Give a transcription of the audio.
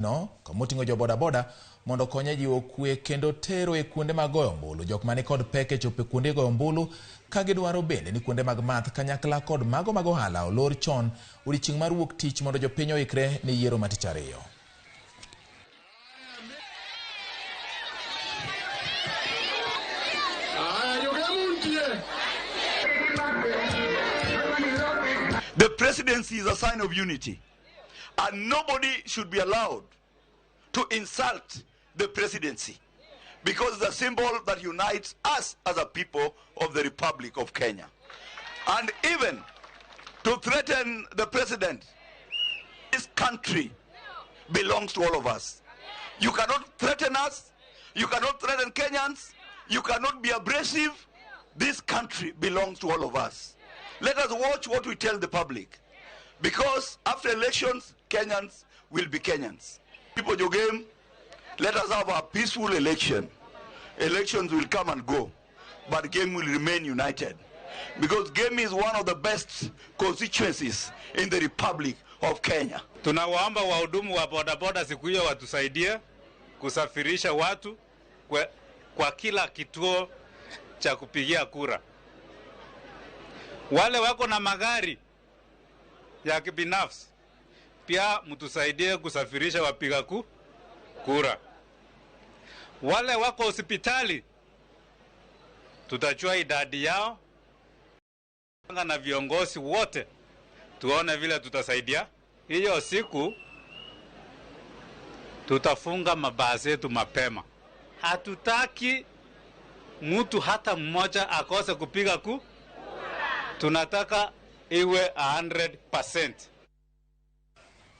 No, komotingo jo boda mondo konye jiwo kwe kendo tero e kuonde mag goyo ombulu jok mani kod peke chope kuonde goyo ombulu ka gidwaro bende ni kuonde mag math kanyakla kod mago mag ohala olor chon odiochieng' mar wuok tich mondo jopiny oikre ni yiero matich ariyo. The presidency is a sign of unity, and nobody should be allowed to insult the presidency because it's a symbol that unites us as a people of the Republic of Kenya. And even to threaten the president, this country belongs to all of us. You cannot threaten us, you cannot threaten Kenyans, you cannot be abrasive. This country belongs to all of us. Let us watch what we tell the public, because after elections, Kenyans will be Kenyans. People do game, let us have a peaceful election. Elections will come and go, but game will remain united, because game is one of the best constituencies in the Republic of Kenya. Tunawaomba wahudumu wa bodaboda siku hiyo watusaidie kusafirisha watu kwa kila kituo cha kupigia kura. Wale wako na magari ya kibinafsi pia mtusaidie kusafirisha wapiga kura. Wale wako hospitali tutachua idadi yao na viongozi wote tuone vile tutasaidia. Hiyo siku tutafunga mabasi yetu mapema. Hatutaki mtu hata mmoja akose kupiga kura. Tunataka iwe 100%.